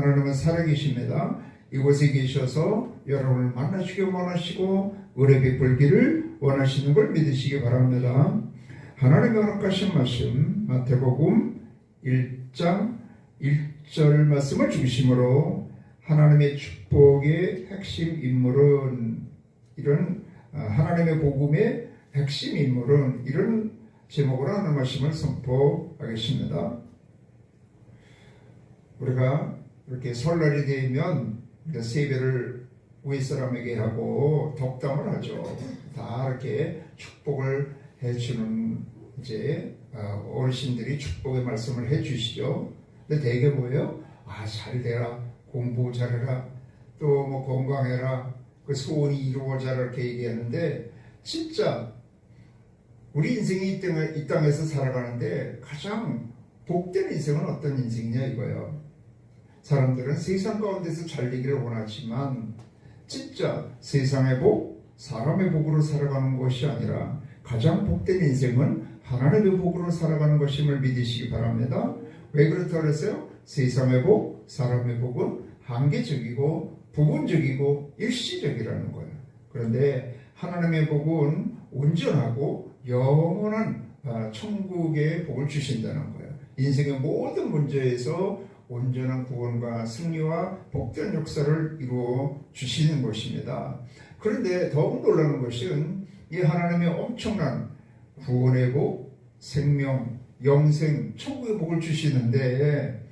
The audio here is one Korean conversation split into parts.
하나님은 살아계십니다. 이곳에 계셔서 여러분을 만나시기 원하시고 은혜 베풀기를 원하시는 걸 믿으시기 바랍니다. 하나님의 허락하신 말씀 마태복음 1장 1절 말씀을 중심으로 하나님의 축복의 핵심 인물은 이런 하나님의 복음의 핵심 인물은 이런 제목으로 하는 말씀을 선포하겠습니다. 우리가 이렇게 설날이 되면 세배를 위에 사람에게 하고 덕담을 하죠. 다 이렇게 축복을 해주는 이제 어르신들이 축복의 말씀을 해주시죠. 근데 대개 뭐예요? 잘 되라, 공부 잘해라, 또 뭐 건강해라, 그 소원이 이루어져라 이렇게 얘기하는데 진짜 우리 인생이 이 땅에서 살아가는데 가장 복된 인생은 어떤 인생이냐 이거예요. 사람들은 세상 가운데서 잘 되기를 원하지만 진짜 세상의 복, 사람의 복으로 살아가는 것이 아니라 가장 복된 인생은 하나님의 복으로 살아가는 것임을 믿으시기 바랍니다. 왜 그렇다고 그랬어요? 세상의 복, 사람의 복은 한계적이고 부분적이고 일시적이라는 거예요. 그런데 하나님의 복은 온전하고 영원한 천국의 복을 주신다는 거예요. 인생의 모든 문제에서 온전한 구원과 승리와 복된 역사를 이루어 주시는 것입니다. 그런데 더욱 놀라는 것은 이 하나님의 엄청난 구원의 복, 생명, 영생, 천국의 복을 주시는데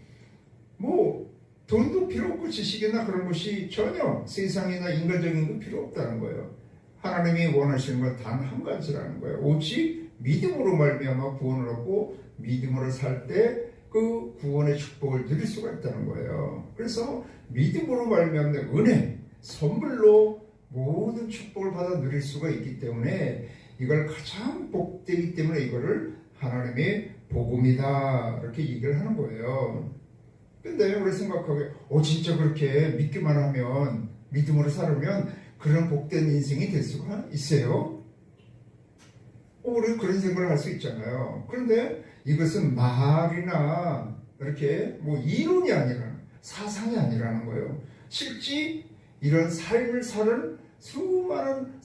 뭐 돈도 필요 없고 지식이나 그런 것이 전혀 세상이나 인간적인 건 필요 없다는 거예요. 하나님이 원하시는 건 단 한 가지라는 거예요. 오직 믿음으로 말미암아 구원을 얻고 믿음으로 살 때 그 구원의 축복을 누릴 수가 있다는 거예요. 그래서 믿음으로 말미암는 은혜, 선물로 모든 축복을 받아 누릴 수가 있기 때문에 이걸 가장 복되기 때문에 이거를 하나님의 복음이다 이렇게 얘기를 하는 거예요. 근데 우리 생각하기에 진짜 그렇게 믿기만 하면 믿음으로 살으면 그런 복된 인생이 될 수가 있어요? 우리 그런 생각을 할 수 있잖아요. 그런데 이것은 말이나 이렇게 뭐 이론이 아니라 사상이 아니라는 거예요. 실제 이런 삶을 사는 수많은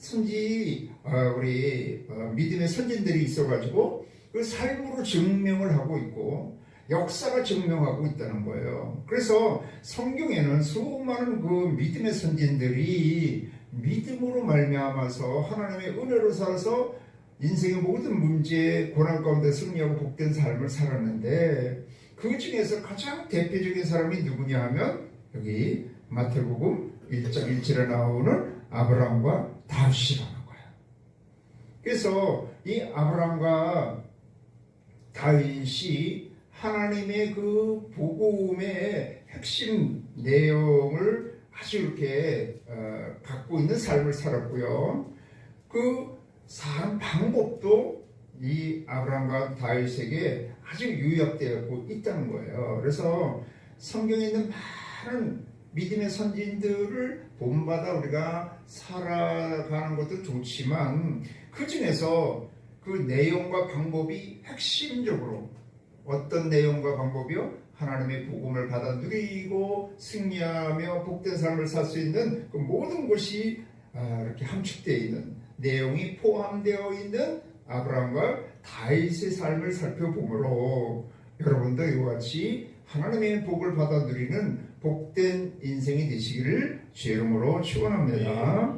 우리 믿음의 선진들이 있어가지고 그 삶으로 증명을 하고 있고 역사가 증명하고 있다는 거예요. 그래서 성경에는 수많은 그 믿음의 선진들이 믿음으로 말미암아서 하나님의 은혜로 살아서 인생의 모든 문제, 고난 가운데 승리하고 복된 삶을 살았는데 그 중에서 가장 대표적인 사람이 누구냐 하면 여기 마태복음 1장 1절에 나오는 아브라함과 다윗이라는 거예요. 그래서 이 아브라함과 다윗이 하나님의 그 복음의 핵심 내용을 아주 이렇게 갖고 있는 삶을 살았고요. 그 산 방법도 이 아브라함과 다윗에게 아주 유협되어 있다는 거예요. 그래서 성경에 있는 많은 믿음의 선진들을 본받아 우리가 살아가는 것도 좋지만 그 중에서 그 내용과 방법이 핵심적으로 어떤 내용과 방법이요? 하나님의 복음을 받아 누리고 승리하며 복된 삶을 살 수 있는 그 모든 것이 이렇게 함축되어 있는 내용이 포함되어 있는 아브라함과 다윗의 삶을 살펴보므로 여러분도 이와 같이 하나님의 복을 받아 누리는 복된 인생이 되시기를 주의 이름으로 축원합니다.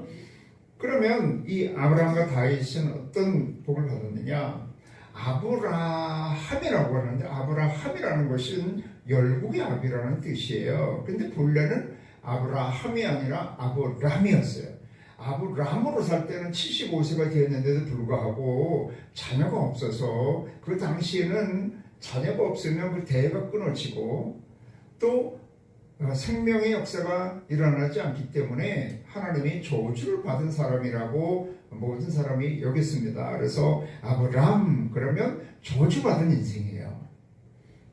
그러면 이 아브라함과 다윗은 어떤 복을 받았느냐? 아브라함이라고 하는데 아브라함이라는 것은 열국의 아비라는 뜻이에요. 근데 본래는 아브라함이 아니라 아브람이었어요. 아브람으로 살 때는 75세가 되었는데도 불구하고 자녀가 없어서 그 당시에는 자녀가 없으면 그 대가 끊어지고 또 생명의 역사가 일어나지 않기 때문에 하나님이 저주를 받은 사람이라고 모든 사람이 여겼습니다. 그래서 아브람 그러면 저주받은 인생이에요.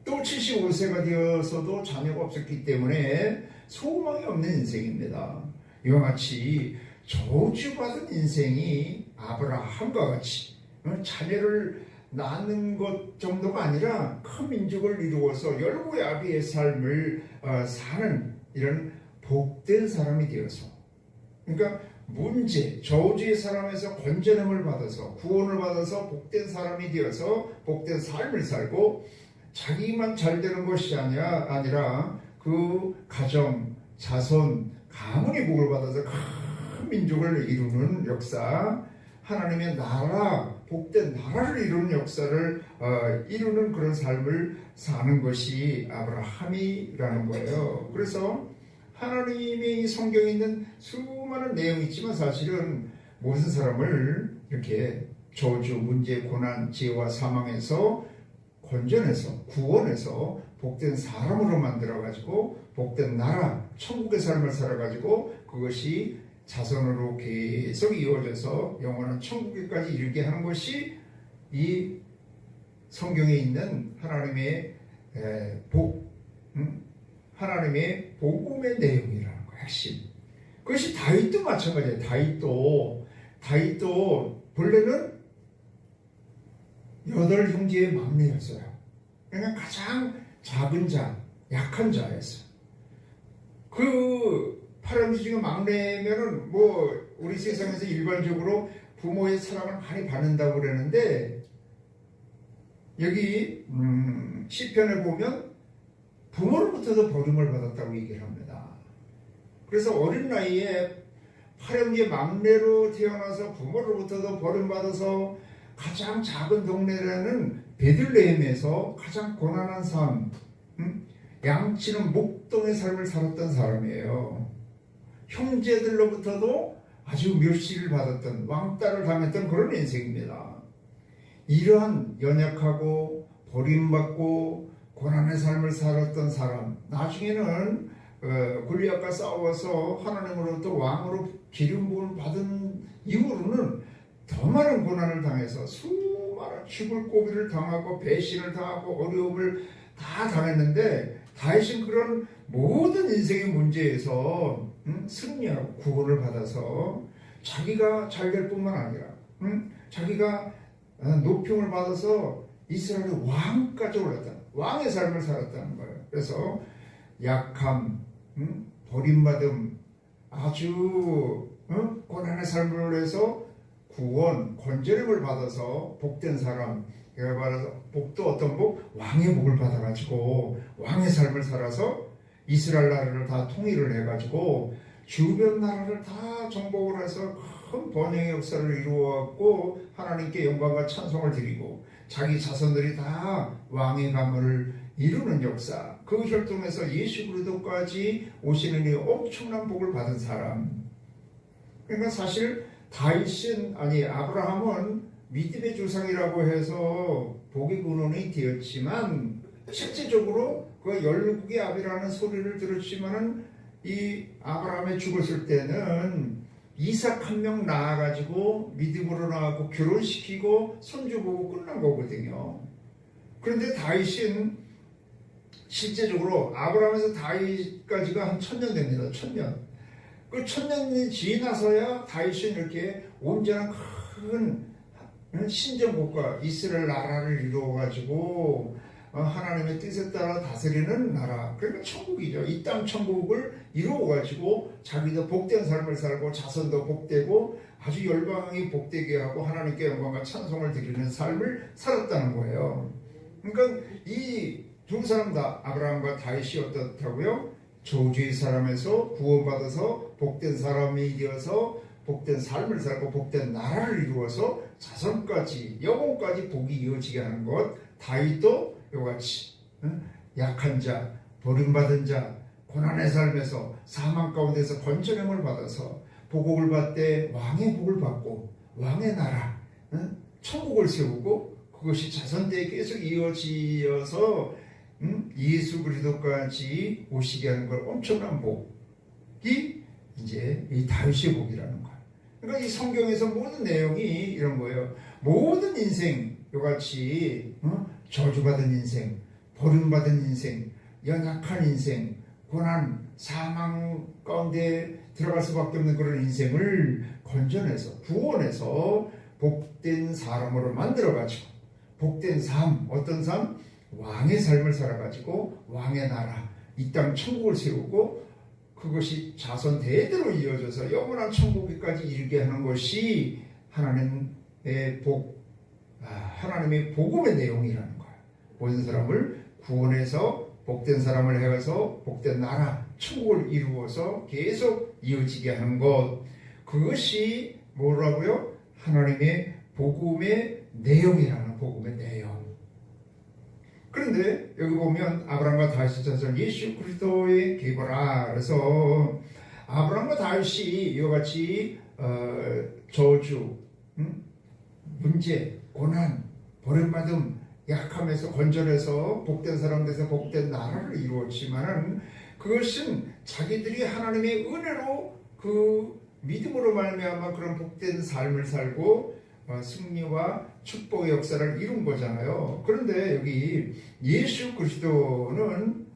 또 75세가 되어서도 자녀가 없었기 때문에 소망이 없는 인생입니다. 이와 같이 저주받은 인생이 아브라함과 같이 자녀를 낳는 것 정도가 아니라 큰 민족을 이루어서 열구야비의 삶을 사는 이런 복된 사람이 되어서, 그러니까 문제, 저주의 사람에서 건전함을 받아서 구원을 받아서 복된 사람이 되어서 복된 삶을 살고, 자기만 잘 되는 것이 아니라 그 가정, 자손, 가문의 복을 받아서 큰 민족을 이루는 역사, 하나님의 나라, 복된 나라를 이루는 역사를 이루는 그런 삶을 사는 것이 아브라함이라는 거예요. 그래서 하나님의 이 성경에 있는 수많은 내용이 있지만 사실은 모든 사람을 이렇게 저주, 문제, 고난, 죄와 사망에서 건전해서 구원해서 복된 사람으로 만들어가지고 복된 나라, 천국의 삶을 살아가지고 그것이 자손으로 계속 이어져서 영원한 천국에까지 이르게 하는 것이 이 성경에 있는 하나님의 하나님의 복음의 내용이라는 거예요. 핵심. 그것이 다윗도 마찬가지예요. 다윗도 본래는 8형제의 막내였어요. 그러니까 가장 작은 자, 약한 자였어요. 그 8형제 중에 막내면은 우리 세상에서 일반적으로 부모의 사랑을 많이 받는다고 그러는데, 여기 시편에 보면 부모로부터도 버림을 받았다고 얘기를 합니다. 그래서 어린 나이에 8형제 막내로 태어나서 부모로부터도 버림받아서 가장 작은 동네라는 베들레헴에서 가장 고난한 삶, 양치는 목동의 삶을 살았던 사람이에요. 형제들로부터도 아주 멸시를 받았던, 왕따를 당했던 그런 인생입니다. 이러한 연약하고 버림받고 고난의 삶을 살았던 사람, 나중에는 골리앗과 싸워서 하나님으로부터 왕으로 기름 부음을 받은 이후로는 더 많은 고난을 당해서 수많은 죽을 고비를 당하고 배신을 당하고 어려움을 다 당했는데, 다윗은 그런 모든 인생의 문제에서 승리하고 구원을 받아서 자기가 잘 될 뿐만 아니라 자기가 높임을 받아서 이스라엘의 왕까지 올랐다. 왕의 삶을 살았다는 거예요. 그래서 약함, 버림받음, 아주 고난의 삶을 해서 구원, 건전함을 받아서 복된 사람, 복도 어떤 복? 왕의 복을 받아가지고 왕의 삶을 살아서 이스라엘 나라를 다 통일을 해가지고 주변 나라를 다 정복을 해서 큰 번영의 역사를 이루어갖고 하나님께 영광과 찬송을 드리고 자기 자손들이 다 왕의 가문을 이루는 역사, 그 혈통에서 예수 그리스도까지 오시는 이 엄청난 복을 받은 사람. 그러니까 사실 아브라함은 믿음의 조상이라고 해서 복의 근원이 되었지만, 실제적으로 그 열국의 아비라는 소리를 들었지만은 이 아브라함이 죽었을 때는 이삭 한 명 낳아가지고 믿음으로 낳고 결혼시키고 손주 보고 끝난 거거든요. 그런데 다윗은 실제적으로 아브라함에서 다윗까지가 한 1000년 됩니다. 1000년. 그 1000년이 지나서야 다윗은 이렇게 온전한 큰 신정국가 이스라엘 나라를 이루어가지고 하나님의 뜻에 따라 다스리는 나라, 그러니까 천국이죠. 이 땅 천국을 이루어가지고 자기도 복된 삶을 살고 자손도 복되고 아주 열방이 복되게 하고 하나님께 영광과 찬송을 드리는 삶을 살았다는 거예요. 그러니까 이 두 사람 다, 아브라함과 다윗이 어떻다고요? 저주의 사람에서 구원받아서 복된 사람이 되어서 복된 삶을 살고 복된 나라를 이루어서 자손까지 영혼까지 복이 이어지게 하는 것. 다윗도 이같이 약한 자, 버림받은 자, 고난의 삶에서 사망 가운데서 건전함을 받아서 복을 받되 왕의 복을 받고 왕의 나라, 천국을 세우고 그것이 자손대에 계속 이어지어서 예수 그리스도까지 오시게 하는 걸 엄청난 복이 이제 이 다윗의 복이라는 거예요. 그러니까 이 성경에서 모든 내용이 이런 거예요. 모든 인생 이같이 저주받은 인생, 버림받은 인생, 연약한 인생, 고난, 사망 가운데 들어갈 수밖에 없는 그런 인생을 건져내서 구원해서 복된 사람으로 만들어가지고 복된 삶, 어떤 삶? 왕의 삶을 살아가지고 왕의 나라, 이 땅 천국을 세우고 그것이 자손 대대로 이어져서 영원한 천국에까지 이르게 하는 것이 하나님의 하나님의 복음의 내용이라는 거예요. 모든 사람을 구원해서 복된 사람을 해서 복된 나라, 천국을 이루어서 계속 이어지게 하는 것, 그것이 뭐라고요? 하나님의 복음의 내용이라는 복음의 내용. 그런데 여기 보면 아브라함과 다윗의 자손 예수 그리스도의 계보라. 그래서 아브라함과 다윗이 이와 같이 저주, 문제, 고난, 버림받음, 약함에서 건전해서 복된 사람 돼서 복된 나라를 이루었지만은 그것은 자기들이 하나님의 은혜로 그 믿음으로 말미암아 그런 복된 삶을 살고 승리와 축복의 역사를 이룬 거잖아요. 그런데 여기 예수 그리스도는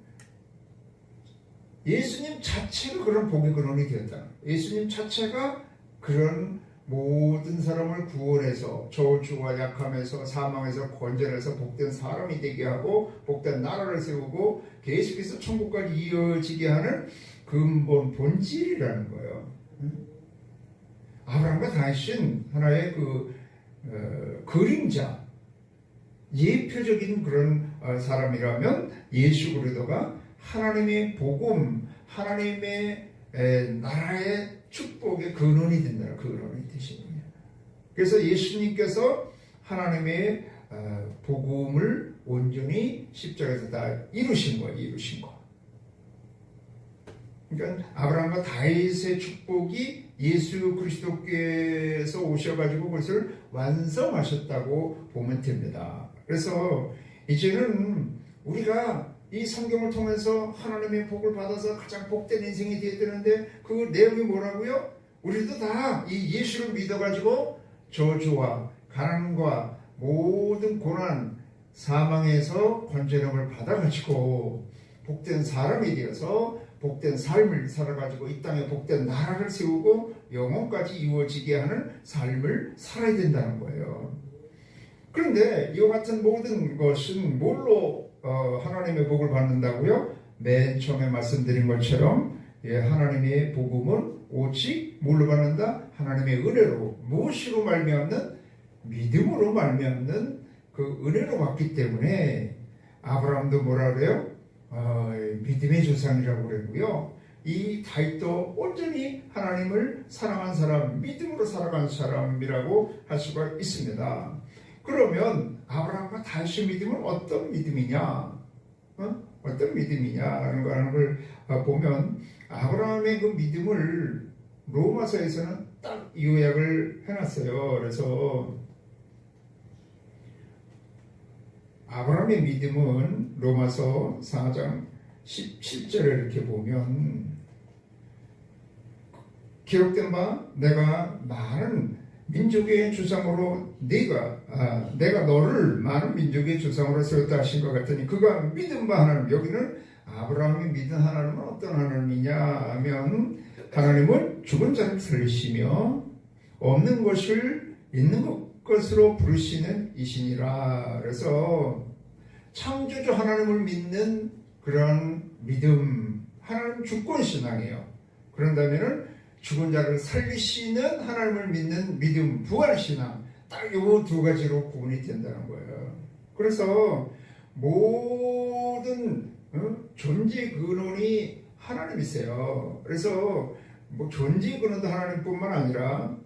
예수님 자체가 그런 복의 근원이 되었다. 예수님 자체가 그런 모든 사람을 구원해서 저주와 약함에서 사망에서 건져내서 복된 사람이 되게 하고 복된 나라를 세우고 계속해서 천국까지 이어지게 하는 근본 본질이라는 거예요. 아브라함과 다윗은 하나의 그림자, 예표적인 그런 사람이라면 예수 그리스도가 하나님의 복음, 하나님의 나라의 축복의 근원이 된다는 근원이 되신 거예요. 그래서 예수님께서 하나님의 복음을 온전히 십자가에서 다 이루신 거예요. 이루신 거. 그러니까 아브라함과 다윗의 축복이 예수 그리스도께서 오셔가지고 그것을 완성하셨다고 보면 됩니다. 그래서 이제는 우리가 이 성경을 통해서 하나님의 복을 받아서 가장 복된 인생이 되어야 되는데 그 내용이 뭐라고요? 우리도 다 이 예수를 믿어가지고 저주와 가난과 모든 고난, 사망에서 건져냄을 받아가지고 복된 사람이 되어서 복된 삶을 살아가지고 이 땅에 복된 나라를 세우고 영원까지 이루어지게 하는 삶을 살아야 된다는 거예요. 그런데 이와 같은 모든 것은 뭘로 하나님의 복을 받는다고요? 맨 처음에 말씀드린 것처럼 하나님의 복음은 오직 뭘로 받는다? 하나님의 은혜로, 무엇으로 말미암는? 믿음으로 말미암는 그 은혜로 받기 때문에 아브라함도 뭐라 그래요? 믿음의 조상이라고 그러고요. 이 다윗도 온전히 하나님을 사랑한 사람, 믿음으로 살아간 사람이라고 할 수가 있습니다. 그러면 아브라함과 다윗의 믿음은 어떤 믿음이냐? 어떤 믿음이냐라는 걸 보면 아브라함의 그 믿음을 로마서에서는 딱 요약을 해놨어요. 그래서 아브라함의 믿음은 로마서 4장 17절에 이렇게 보면 기록된 바 내가 많은 민족의 주상으로 내가 너를 많은 민족의 주상으로 세웠다 하신 것 같으니 그가 믿은 바 하나님, 여기는 아브라함이 믿은 하나님은 어떤 하나님이냐 하면 하나님은 죽은 자를 살리시며 없는 것을 있는 것으로 부르시는 이시니라. 그래서 창조주 하나님을 믿는 그런 믿음, 하나님 주권신앙이에요. 그런다면은 죽은 자를 살리시는 하나님을 믿는 믿음, 부활신앙, 딱 이 두 가지로 구분이 된다는 거예요. 그래서 모든 존재 근원이 하나님이세요. 그래서 존재 근원도 하나님뿐만 아니라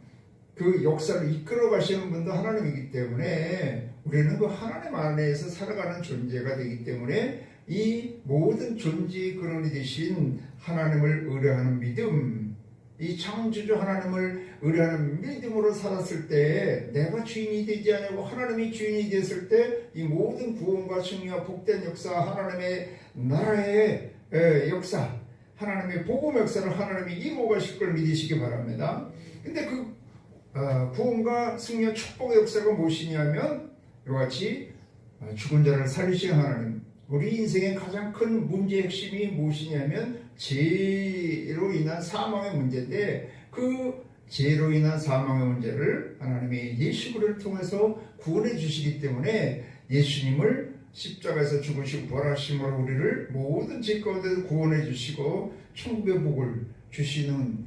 그 역사를 이끌어 가시는 분도 하나님이기 때문에 우리는 그 하나님 안에서 살아가는 존재가 되기 때문에 이 모든 존재 근원이 되신 하나님을 의뢰하는 믿음, 이 창조주 하나님을 의뢰하는 믿음으로 살았을 때 내가 주인이 되지 않고 하나님이 주인이 됐을 때 이 모든 구원과 승리와 복된 역사, 하나님의 나라의 역사, 하나님의 복음 역사를 하나님이 이루어 가실 걸 믿으시기 바랍니다. 근데 그 구원과 승리와 축복의 역사가 무엇이냐면 이와 같이 죽은 자를 살리신 하나님, 우리 인생의 가장 큰 문제의 핵심이 무엇이냐면 죄로 인한 사망의 문제인데 그 죄로 인한 사망의 문제를 하나님이 예수 그리스도를 통해서 구원해 주시기 때문에 예수님을 십자가에서 죽으시고 부활하심으로 우리를 모든 죄 가운데서 구원해 주시고 천국의 복을 주시는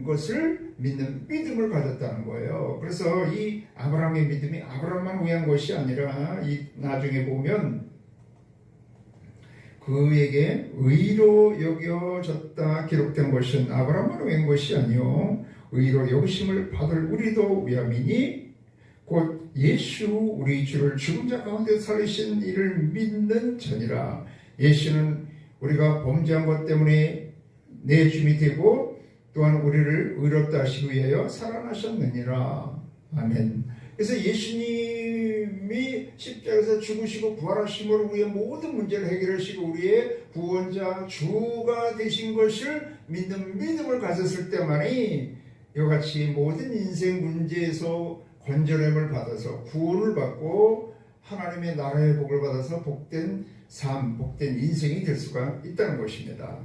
것을 믿는 믿음을 가졌다는 거예요. 그래서 이 아브라함의 믿음이 아브라함만 위한 것이 아니라 이 나중에 보면 그에게 의로 여겨졌다 기록된 것은 아브라함만 위한 것이 아니요 의로 여기심을 받을 우리도 위함이니 곧 예수 우리 주를 죽은 자 가운데 살리신 이를 믿는 자니라. 예수는 우리가 범죄한 것 때문에 내 주님이 되고 또한 우리를 의롭다 하시기 위하여 살아나셨느니라. 아멘. 그래서 예수님이 십자가에서 죽으시고 부활하심으로 우리의 모든 문제를 해결하시고 우리의 구원자 주가 되신 것을 믿는 믿음을 가졌을 때만이 이같이 모든 인생 문제에서 건전함을 받아서 구원을 받고 하나님의 나라의 복을 받아서 복된 삶, 복된 인생이 될 수가 있다는 것입니다.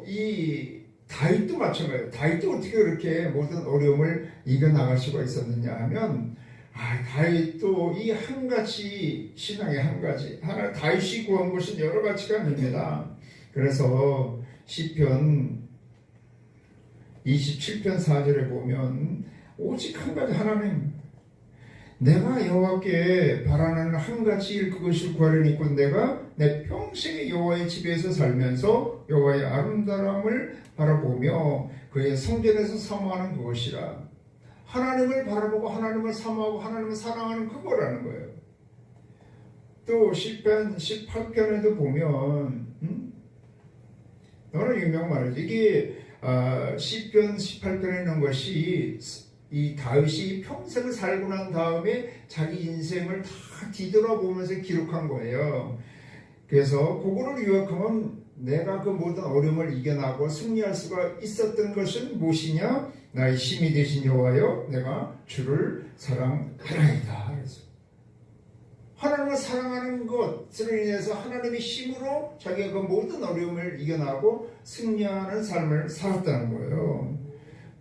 이 다윗도 마찬가지예요. 다윗도 어떻게 그렇게 모든 어려움을 이겨나갈 수가 있었느냐 하면 다윗도 이 한 가지 신앙의 한 가지 다윗이 구한 것은 여러 가지가 아닙니다. 그래서 시편 27편 4절에 보면 오직 한 가지 하나님 내가 여호와께 바라는 한 가지 일 그것을 구하려니까 내가 내 평생의 여호와의 집에서 살면서 여호와의 아름다움을 바라보며 그의 성전에서 사모하는 그것이라. 하나님을 바라보고 하나님을 사모하고 하나님을 사랑하는 그거라는 거예요. 또 시편 18편에도 보면 너무 유명한 말이죠. 이게 시편 18편에 있는 것이 이 다윗이 평생을 살고 난 다음에 자기 인생을 다 뒤돌아보면서 기록한 거예요. 그래서 그거를 요약하면 내가 그 모든 어려움을 이겨나고 승리할 수가 있었던 것은 무엇이냐? 나의 힘이 되신 여호와여 내가 주를 사랑하나이다. 그래서 하나님을 사랑하는 것으로 인해서 하나님의 힘으로 자기가 그 모든 어려움을 이겨나고 승리하는 삶을 살았다는 거예요.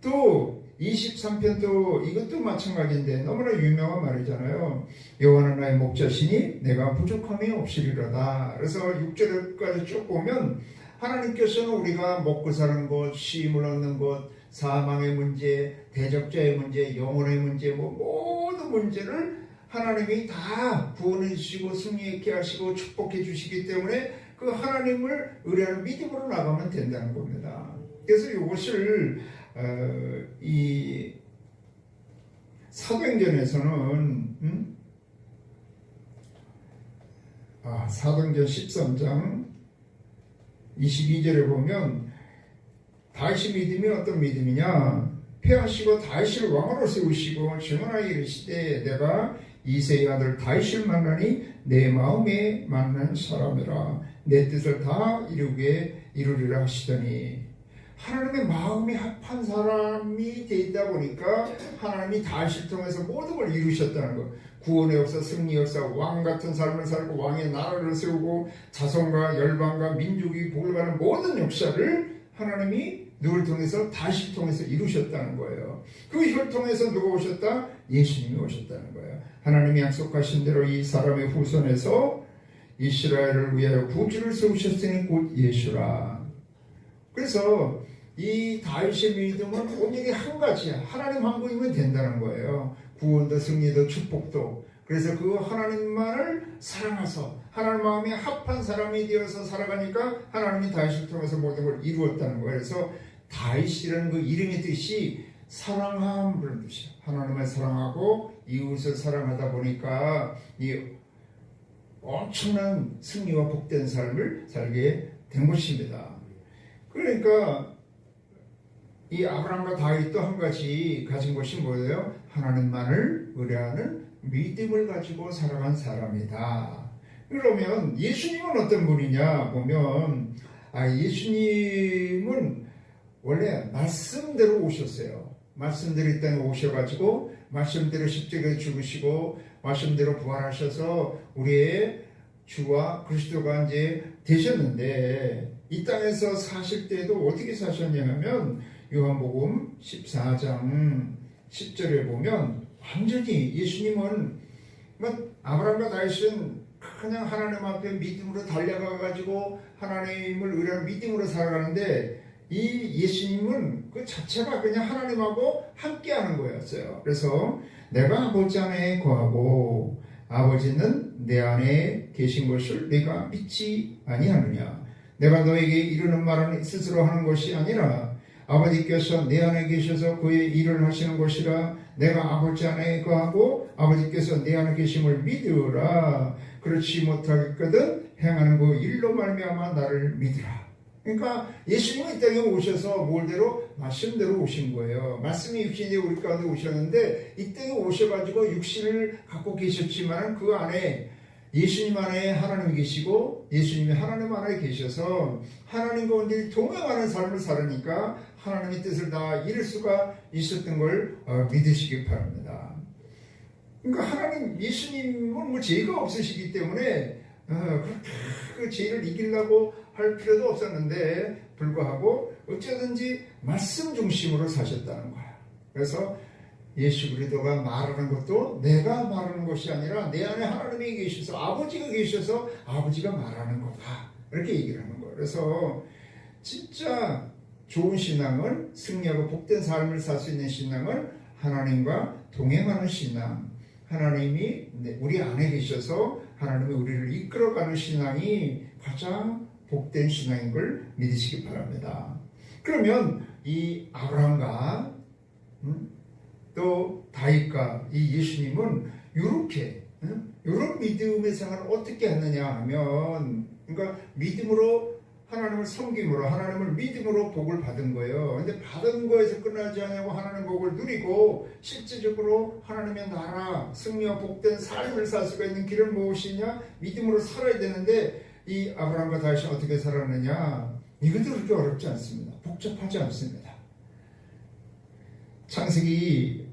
또 23편도 이것도 마찬가지인데 너무나 유명한 말이잖아요. 여호와는 나의 목자시니 내가 부족함이 없으리로다. 그래서 6절까지 쭉 보면 하나님께서는 우리가 먹고 사는 것, 쉼을 얻는 것, 사망의 문제, 대적자의 문제, 영혼의 문제 모든 문제를 하나님이 다 구원해 주시고 승리케 하시고 축복해 주시기 때문에 그 하나님을 의뢰하는 믿음으로 나가면 된다는 겁니다. 그래서 이것을 이 사도행전에서는 사도행전 13장 22절에 보면 다윗의 믿음이 어떤 믿음이냐? 패하시고 다윗을 왕으로 세우시고 증언하여 이르시되 내가 이새의 아들 다윗을 만나니 내 마음에 맞는 사람이라 내 뜻을 다 이루리라 하시더니 하나님의 마음이 합한 사람이 되다 보니까 하나님이 다윗을 통해서 모든 걸 이루셨다는 것. 구원의 역사, 승리 역사, 왕 같은 삶을 살고 왕의 나라를 세우고 자손과 열방과 민족이 복을 받는 모든 역사를 하나님이 누구를 통해서 다윗을 통해서 이루셨다는 거예요. 그 혈통에서 누가 오셨다? 예수님이 오셨다는 거예요. 하나님이 약속하신 대로 이 사람의 후손에서 이스라엘을 위하여 구주를 세우셨으니 곧 예수라. 그래서 이 다윗의 믿음은 오직이 한 가지야. 하나님 한 분이면 된다는 거예요. 구원도 승리도 축복도. 그래서 그 하나님만을 사랑해서 하나님 마음에 합한 사람이 되어서 살아가니까 하나님이 다윗을 통해서 모든 걸 이루었다는 거예요. 그래서 다윗이라는 그 이름의 뜻이 사랑함을 뜻이에요. 하나님을 사랑하고 이웃을 사랑하다 보니까 이 엄청난 승리와 복된 삶을 살게 된 것입니다. 그러니까 이 아브라함과 다윗도 한 가지 가진 것이 뭐예요? 하나님만을 의뢰하는 믿음을 가지고 살아간 사람이다. 그러면 예수님은 어떤 분이냐 보면 예수님은 원래 말씀대로 오셨어요. 말씀대로 이 땅에 오셔가지고 말씀대로 십자가에 죽으시고 말씀대로 부활하셔서 우리의 주와 그리스도가 이제 되셨는데 이 땅에서 사실 때도 어떻게 사셨냐면 요한복음 14장 10절에 보면 완전히 예수님은 아브라함과 다윗은 그냥 하나님 앞에 믿음으로 달려가가지고 하나님을 의뢰하는 믿음으로 살아가는데 이 예수님은 그 자체가 그냥 하나님하고 함께하는 거였어요. 그래서 내가 아버지 안에 거하고 아버지는 내 안에 계신 것을 네가 믿지 아니하느냐. 내가 너에게 이르는 말은 스스로 하는 것이 아니라 아버지께서 내 안에 계셔서 그의 일을 하시는 것이라. 내가 아버지 안에 거하고 아버지께서 내 안에 계심을 믿으라. 그렇지 못하겠거든 행하는 그 일로 말미암아 나를 믿으라. 그러니까 예수님은 이 땅에 오셔서 뭘대로? 말씀대로 오신 거예요. 말씀이 육신이 우리 가운데 오셨는데 이 땅에 오셔가지고 육신을 갖고 계셨지만 그 안에 예수님 안에 하나님이 계시고 예수님이 하나님 안에 계셔서 하나님 가운데 동행하는 삶을 살으니까 하나님의 뜻을 다 이룰 수가 있었던 걸 믿으시기 바랍니다. 그러니까 하나님 예수님은 뭐 죄가 없으시기 때문에 그 죄를 이기려고 할 필요도 없었는데 불구하고 어쩌든지 말씀 중심으로 사셨다는 거야. 그래서 예수 그리스도가 말하는 것도 내가 말하는 것이 아니라 내 안에 하나님이 계셔서 아버지가 계셔서 아버지가 말하는 거다. 이렇게 얘기를 하는 거예요. 그래서 진짜 좋은 신앙은 승리하고 복된 삶을 살 수 있는 신앙은 하나님과 동행하는 신앙. 하나님이 우리 안에 계셔서 하나님이 우리를 이끌어가는 신앙이 가장 복된 신앙인 걸 믿으시기 바랍니다. 그러면 이 아브라함과 또 다윗과 이 예수님은 이런 믿음의 생활을 어떻게 했느냐 하면 그러니까 믿음으로 하나님을 섬김으로 하나님을 믿음으로 복을 받은 거예요. 근데 받은 거에서 끝나지 않냐고 하나님의 복을 누리고 실제적으로 하나님의 나라 승리와 복된 삶을 살 수가 있는 길은 무엇이냐? 믿음으로 살아야 되는데 이 아브라함과 다윗이 어떻게 살았느냐? 이것도 그렇게 어렵지 않습니다. 복잡하지 않습니다. 창세기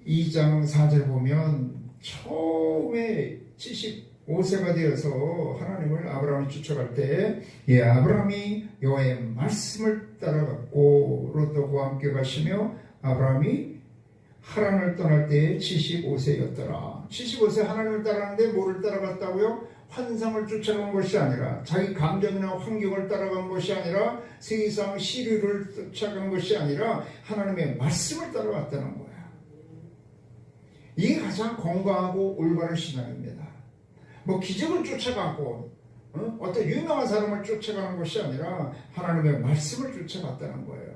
12장 4절 보면 처음에 75세가 되어서 하나님을 아브라함이 쫓아갈 때 아브라함이 여호와의 말씀을 따라갔고 롯도 그와 함께 가시며 아브라함이 하란을 떠날 때에 75세였더라. 75세 하나님을 따라가는데 뭐를 따라갔다고요? 환상을 쫓아간 것이 아니라 자기 감정이나 환경을 따라간 것이 아니라 세상 시류를 쫓아간 것이 아니라 하나님의 말씀을 따라갔다는 거야. 이게 가장 건강하고 올바른 신앙입니다. 뭐 기적을 쫓아가고 어떤 유명한 사람을 쫓아가는 것이 아니라 하나님의 말씀을 쫓아갔다는 거예요.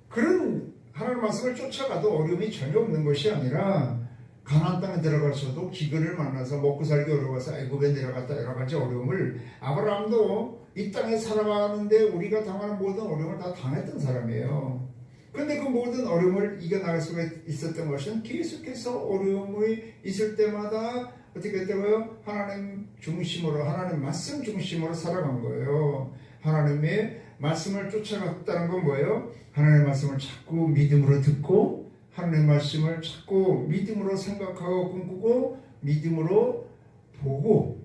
그런 하나님의 말씀을 쫓아가도 어려움이 전혀 없는 것이 아니라 가나안 땅에 들어가서도 기근을 만나서 먹고 살기 어려워서 애굽에 내려갔다 여러 가지 어려움을 아브라함도 이 땅에 살아가는데 우리가 당하는 모든 어려움을 다 당했던 사람이에요. 그런데 그 모든 어려움을 이겨나갈 수가 있었던 것은 계속해서 어려움이 있을 때마다 어떻게 했다고요? 하나님 중심으로 하나님 말씀 중심으로 살아간 거예요. 하나님의 말씀을 쫓아갔다는 건 뭐예요? 하나님의 말씀을 자꾸 믿음으로 듣고 하나님의 말씀을 자꾸 믿음으로 생각하고 꿈꾸고 믿음으로 보고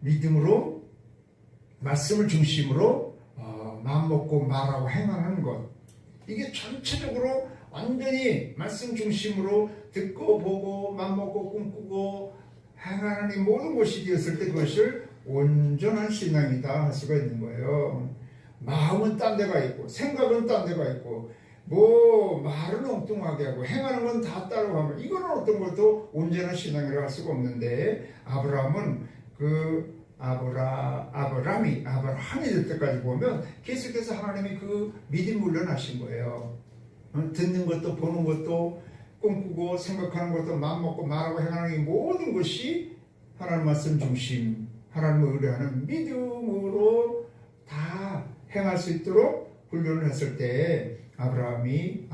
믿음으로 말씀을 중심으로 마음먹고 말하고 행하는 것. 이게 전체적으로 완전히 말씀 중심으로 듣고 보고 마음먹고 꿈꾸고 행하는 이 모든 것이 되었을 때 그것을 온전한 신앙이다 할 수가 있는 거예요. 마음은 딴 데가 있고 생각은 딴 데가 있고 뭐 말은 엉뚱하게 하고 행하는 건 다 따라가면 이거는 어떤 것도 온전한 신앙이라고 할 수가 없는데 아브라함은 아브라함이 될 때까지 보면 계속해서 하나님이 그 믿음 훈련하신 거예요. 듣는 것도 보는 것도 꿈꾸고 생각하는 것도 마음먹고 말하고 행하는 이 모든 것이 하나님 말씀 중심 하나님을 의뢰하는 믿음으로 다 행할 수 있도록 훈련을 했을 때 아브라함이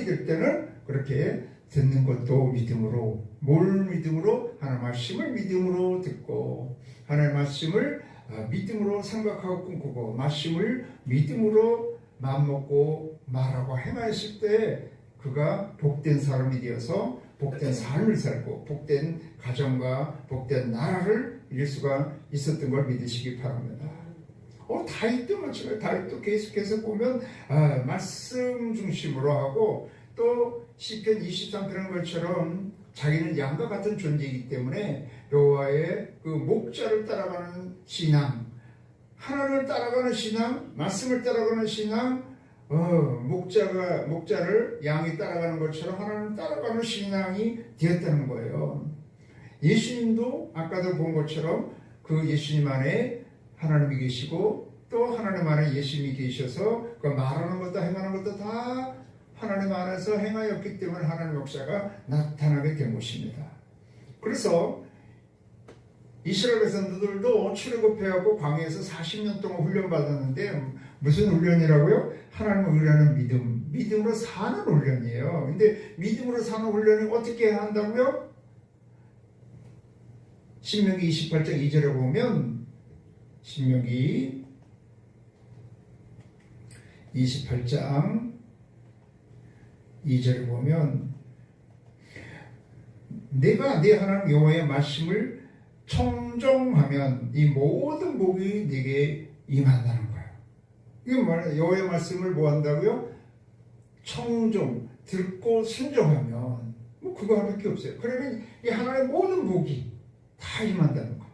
될 때는 그렇게 듣는 것도 믿음으로 뭘 믿음으로? 하나님 말씀을 믿음으로 듣고 하나님 말씀을 믿음으로 생각하고 꿈꾸고 말씀을 믿음으로 마음먹고 말하고 행하였을 때 그가 복된 사람이 되어서 복된 삶을 살고 복된 가정과 복된 나라를 이룰 수가 있었던 걸 믿으시기 바랍니다. 다윗도 마찬가지. 다윗도 계속해서 보면 말씀 중심으로 하고 또 시편 23편인 것처럼 자기는 양과 같은 존재이기 때문에 여호와의 그 목자를 따라가는 신앙, 하나님을 따라가는 신앙, 말씀을 따라가는 신앙, 목자를 양이 따라가는 것처럼 하나님을 따라가는 신앙이 되었다는 거예요. 예수님도 아까도 본 것처럼 그 예수님 안에 하나님이 계시고 또 하나님 안에 예수님이 계셔서 그 말하는 것도 행하는 것도 다 하나님 안에서 행하였기 때문에 하나님의 역사가 나타나게 된 것입니다. 그래서 이스라엘 백성들도 출애굽해하고 광야에서 40년 동안 훈련받았는데 무슨 훈련이라고요? 하나님을 의뢰하는 믿음으로 사는 훈련이에요. 근데 믿음으로 사는 훈련을 어떻게 한다고요? 신명기 28장 2절에 보면 신명기 28장 2절에 보면 내가 네 하나님 여호와의 말씀을 청종하면 이 모든 복이 네게 임한다는 거예요. 이게 뭐예요? 여호와의 말씀을 뭐 한다고요? 청종, 듣고 순종하면 뭐 그거 하나밖에 없어요. 그러면 이 하나님의 모든 복이 다 임한다는 거예요.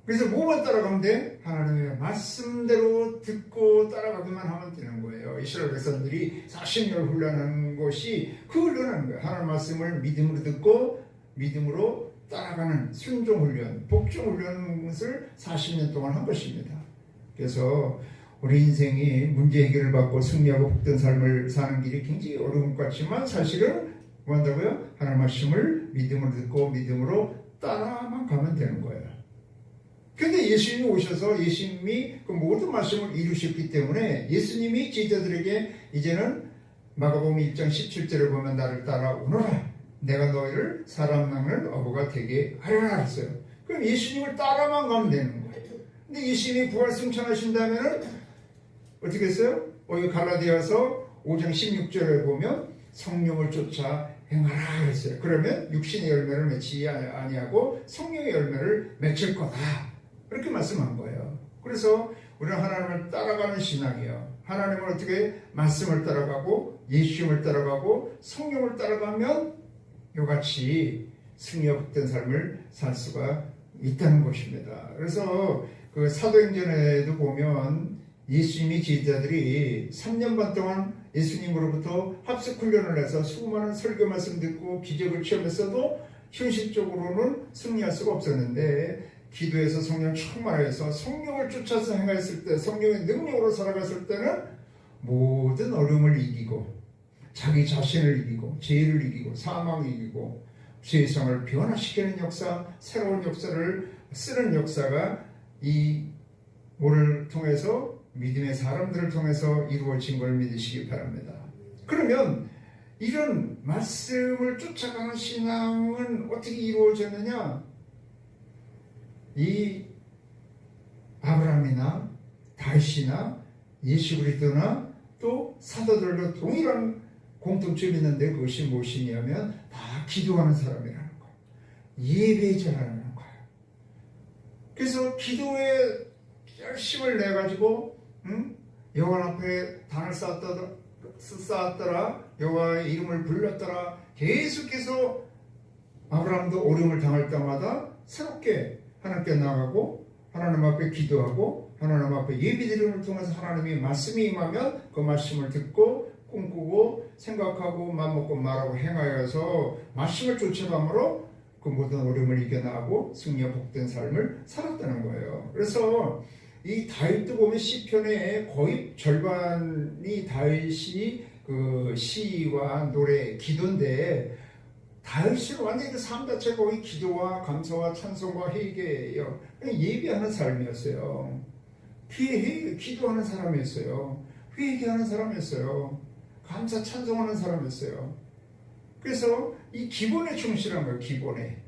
그래서 뭐만 따라가면 돼? 하나님의 말씀대로 듣고 따라가기만 하면 되는 거예요. 이스라엘 백성들이 40년을 훈련하는 것이 그 훈련하는 거예요. 하나님 말씀을 믿음으로 듣고 믿음으로 따라가는 순종 훈련, 복종 훈련을 40년 동안 한 것입니다. 그래서 우리 인생이 문제 해결을 받고 승리하고 복된 삶을 사는 길이 굉장히 어려운 것 같지만 사실은 뭐 한다고요? 하나님 말씀을 믿음으로 듣고 믿음으로 따라만 가면 되는 거예요. 근데 예수님이 오셔서 예수님이 그 모든 말씀을 이루셨기 때문에 예수님이 제자들에게 이제는 마가복음 1장 17절에 보면 나를 따라오너라. 내가 너희를 사람 낚는 어부가 되게 하려나 했어요. 그럼 예수님을 따라만 가면 되는 거예요. 근데 예수님이 부활 승천하신다면은 어떻게 했어요? 여기 갈라디아서 5장 16절에 보면 성령을 쫓아 행하라 했어요. 그러면 육신의 열매를 맺지 아니하고 성령의 열매를 맺을 거다. 그렇게 말씀한 거예요. 그래서 우리는 하나님을 따라가는 신앙이에요. 하나님을 어떻게 말씀을 따라가고 예수님을 따라가고 성령을 따라가면 이같이 승리와 복된 삶을 살 수가 있다는 것입니다. 그래서 그 사도행전에도 보면 예수님이 제자들이 3년 반 동안 예수님으로부터 합숙 훈련을 해서 수많은 설교 말씀 듣고 기적을 체험했어도 현실적으로는 승리할 수가 없었는데 기도해서 성령 충만해서 성령을 쫓아서 행했을 때 성령의 능력으로 살아갔을 때는 모든 어려움을 이기고 자기 자신을 이기고 죄를 이기고 사망을 이기고 세상을 변화시키는 역사, 새로운 역사를 쓰는 역사가 이 오를 통해서 믿음의 사람들을 통해서 이루어진 걸 믿으시기 바랍니다. 그러면 이런 말씀을 쫓아가는 신앙은 어떻게 이루어졌느냐? 이 아브라함이나 다윗이나 예수 그리스도나 또 사도들도 동일한 공통점이 있는데 그것이 무엇이냐면 다 기도하는 사람이라는 거예요. 예배자라는 거예요. 그래서 기도에 열심을 내가지고 여호와 앞에 단을 쌓았더라 여호와의 이름을 불렀더라 계속해서 아브라함도 어려움을 당할 때마다 새롭게 하나님께 나가고 하나님 앞에 기도하고 하나님 앞에 예배드림을 통해서 하나님의 말씀이 임하면 그 말씀을 듣고 꿈꾸고 생각하고 맘먹고 말하고 행하여서 말씀을 쫓아감으로 그 모든 어려움을 이겨나가고 승리와 복된 삶을 살았다는 거예요. 그래서 이 다윗도 보면 시편의 거의 절반이 다윗이 그 시와 노래, 기도인데 다윗은 완전히 그 삶 자체가 거의 기도와 감사와 찬송과 회개예요. 예배하는 삶이었어요. 기도하는 사람이었어요. 회개하는 사람이었어요. 감사 찬송하는 사람이었어요. 그래서 이 기본에 충실한 거예요. 기본에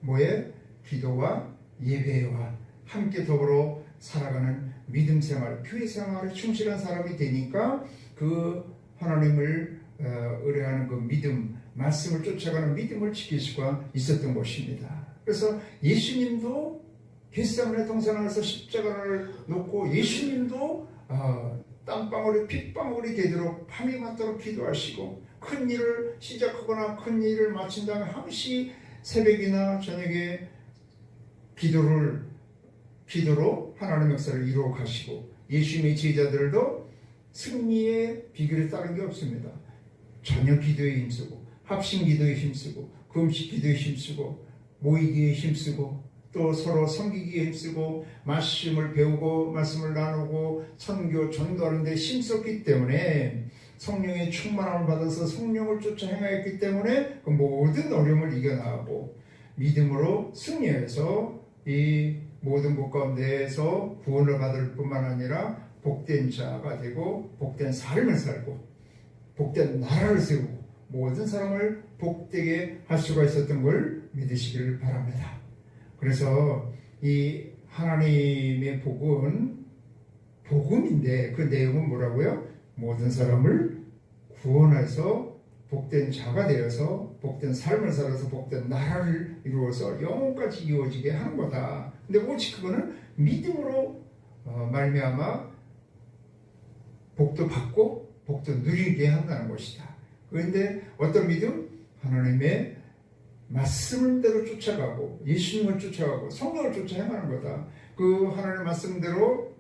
뭐에? 기도와 예배와 함께 더불어 살아가는 믿음 생활, 교회 생활에 충실한 사람이 되니까 그 하나님을 의뢰하는 그 믿음, 말씀을 쫓아가는 믿음을 지킬 수가 있었던 것입니다. 그래서 예수님도 겟세마네 동산에서 십자가를 놓고 예수님도 땀방울이 핏방울이 되도록 밤이 맞도록 기도하시고 큰 일을 시작하거나 큰 일을 마친 다음에 항시 새벽이나 저녁에 기도로 하나님의 역사를 이루어 가시고 예수님의 제자들도 승리의 비결에 따른 게 없습니다. 저녁 기도에 힘쓰고 합심 기도에 힘쓰고 금식 기도에 힘쓰고 모이기에 힘쓰고 또 서로 섬기기에 힘쓰고 말씀을 배우고 말씀을 나누고 선교 전도하는 데 힘썼기 때문에 성령의 충만함을 받아서 성령을 쫓아 행하였기 때문에 그 모든 어려움을 이겨나가고 믿음으로 승리해서 이 모든 것 가운데에서 구원을 받을 뿐만 아니라 복된 자가 되고 복된 삶을 살고 복된 나라를 세우고 모든 사람을 복되게 할 수가 있었던 걸 믿으시기를 바랍니다. 그래서 이 하나님의 복은 복음인데 그 내용은 뭐라고요? 모든 사람을 구원해서 복된 자가 되어서 복된 삶을 살아서 복된 나라를 이루어서 영혼까지 이루어지게 하는 거다. 근데 오직 그거는 믿음으로 말미암아 복도 받고 복도 누리게 한다는 것이다. 그런데 어떤 믿음? 하나님의 말씀대로 쫓아가고 예수님을 쫓아가고 성령을 쫓아 행하는 거다. 그 하나님의 말씀대로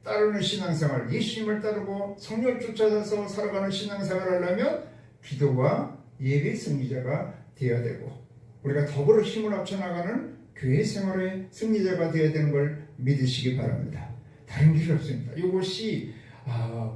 따르는 신앙생활, 예수님을 따르고 성령을 쫓아서 살아가는 신앙생활을 하려면 기도와 예배 승리자가 되어야 되고 우리가 더불어 힘을 합쳐나가는 교회 생활의 승리자가 되어야 되는 걸 믿으시기 바랍니다. 다른 길이 없습니다. 이것이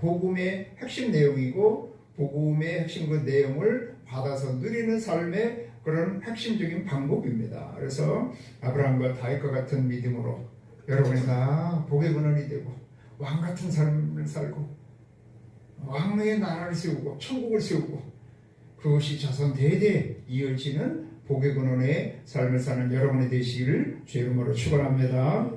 복음의 핵심 내용이고 복음의 핵심 그 내용을 받아서 누리는 삶의 그런 핵심적인 방법입니다. 그래서 아브라함과 다윗과 같은 믿음으로 여러분이 다 복의 근원이 되고 왕같은 삶을 살고 왕의 나라를 세우고 천국을 세우고 그것이 자손 대대 이어지는 복의 근원의 삶을 사는 여러분이 되시기를 주의 이름으로 축원합니다.